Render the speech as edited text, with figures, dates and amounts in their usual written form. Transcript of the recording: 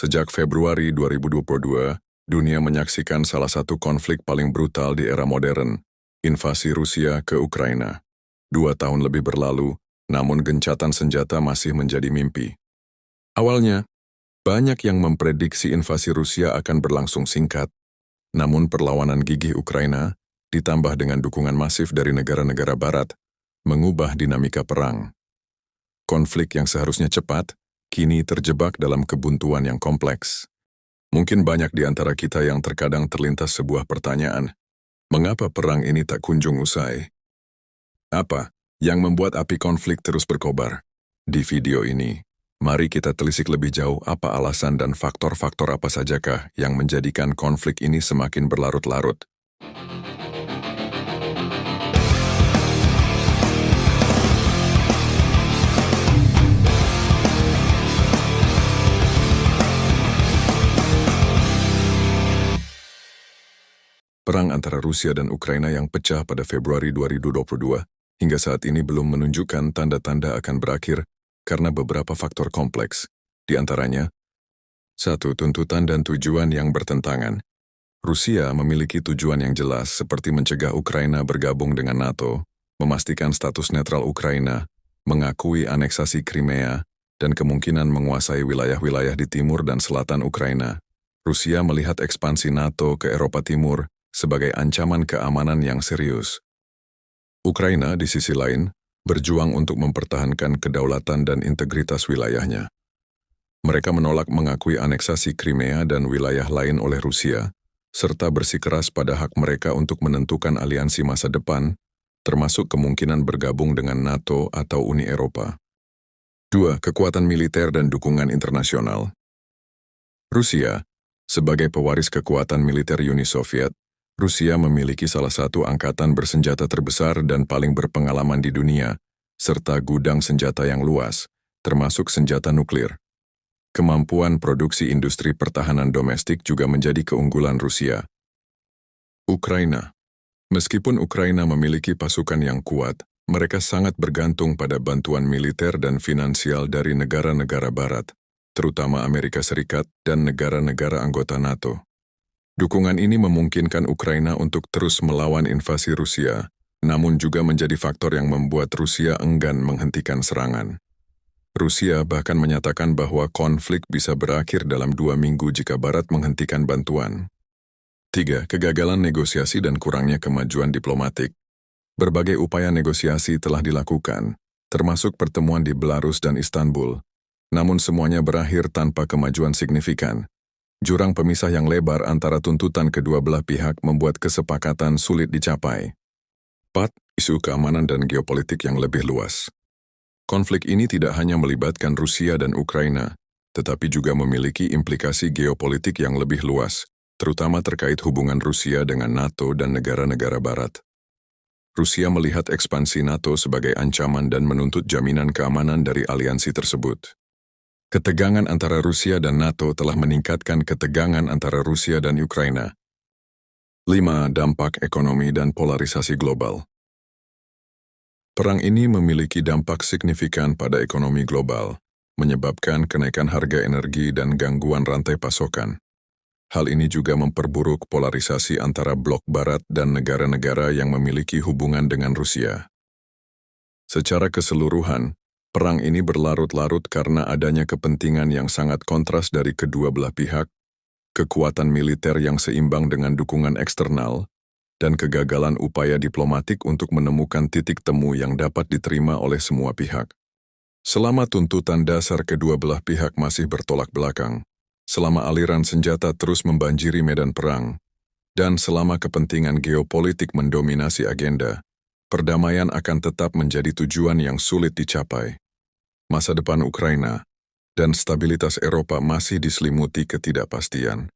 Sejak Februari 2022, dunia menyaksikan salah satu konflik paling brutal di era modern, invasi Rusia ke Ukraina. 2 tahun lebih berlalu, namun gencatan senjata masih menjadi mimpi. Awalnya, banyak yang memprediksi invasi Rusia akan berlangsung singkat, namun perlawanan gigih Ukraina, ditambah dengan dukungan masif dari negara-negara barat, mengubah dinamika perang. Konflik yang seharusnya cepat, kini terjebak dalam kebuntuan yang kompleks. Mungkin banyak di antara kita yang terkadang terlintas sebuah pertanyaan, mengapa perang ini tak kunjung usai? Apa yang membuat api konflik terus berkobar? Di video ini, mari kita telisik lebih jauh apa alasan dan faktor-faktor apa sajakah yang menjadikan konflik ini semakin berlarut-larut. Perang antara Rusia dan Ukraina yang pecah pada Februari 2022 hingga saat ini belum menunjukkan tanda-tanda akan berakhir karena beberapa faktor kompleks. Di antaranya, 1. Tuntutan dan tujuan yang bertentangan. Rusia memiliki tujuan yang jelas seperti mencegah Ukraina bergabung dengan NATO, memastikan status netral Ukraina, mengakui aneksasi Crimea, dan kemungkinan menguasai wilayah-wilayah di timur dan selatan Ukraina. Rusia melihat ekspansi NATO ke Eropa Timur sebagai ancaman keamanan yang serius. Ukraina, di sisi lain, berjuang untuk mempertahankan kedaulatan dan integritas wilayahnya. Mereka menolak mengakui aneksasi Crimea dan wilayah lain oleh Rusia, serta bersikeras pada hak mereka untuk menentukan aliansi masa depan, termasuk kemungkinan bergabung dengan NATO atau Uni Eropa. 2. Kekuatan militer dan dukungan internasional. Rusia, sebagai pewaris kekuatan militer Uni Soviet, Rusia memiliki salah satu angkatan bersenjata terbesar dan paling berpengalaman di dunia, serta gudang senjata yang luas, termasuk senjata nuklir. Kemampuan produksi industri pertahanan domestik juga menjadi keunggulan Rusia. Ukraina. Meskipun Ukraina memiliki pasukan yang kuat, mereka sangat bergantung pada bantuan militer dan finansial dari negara-negara barat, terutama Amerika Serikat dan negara-negara anggota NATO. Dukungan ini memungkinkan Ukraina untuk terus melawan invasi Rusia, namun juga menjadi faktor yang membuat Rusia enggan menghentikan serangan. Rusia bahkan menyatakan bahwa konflik bisa berakhir dalam 2 minggu jika Barat menghentikan bantuan. 3. Kegagalan negosiasi dan kurangnya kemajuan diplomatik. Berbagai upaya negosiasi telah dilakukan, termasuk pertemuan di Belarus dan Istanbul, namun semuanya berakhir tanpa kemajuan signifikan. Jurang pemisah yang lebar antara tuntutan kedua belah pihak membuat kesepakatan sulit dicapai. 4. Isu keamanan dan geopolitik yang lebih luas. Konflik ini tidak hanya melibatkan Rusia dan Ukraina, tetapi juga memiliki implikasi geopolitik yang lebih luas, terutama terkait hubungan Rusia dengan NATO dan negara-negara Barat. Rusia melihat ekspansi NATO sebagai ancaman dan menuntut jaminan keamanan dari aliansi tersebut. Ketegangan antara Rusia dan NATO telah meningkatkan ketegangan antara Rusia dan Ukraina. 5. Dampak ekonomi dan polarisasi global. Perang ini memiliki dampak signifikan pada ekonomi global, menyebabkan kenaikan harga energi dan gangguan rantai pasokan. Hal ini juga memperburuk polarisasi antara blok Barat dan negara-negara yang memiliki hubungan dengan Rusia. Secara keseluruhan, perang ini berlarut-larut karena adanya kepentingan yang sangat kontras dari kedua belah pihak, kekuatan militer yang seimbang dengan dukungan eksternal, dan kegagalan upaya diplomatik untuk menemukan titik temu yang dapat diterima oleh semua pihak. Selama tuntutan dasar kedua belah pihak masih bertolak belakang, selama aliran senjata terus membanjiri medan perang, dan selama kepentingan geopolitik mendominasi agenda, perdamaian akan tetap menjadi tujuan yang sulit dicapai. Masa depan Ukraina dan stabilitas Eropa masih diselimuti ketidakpastian.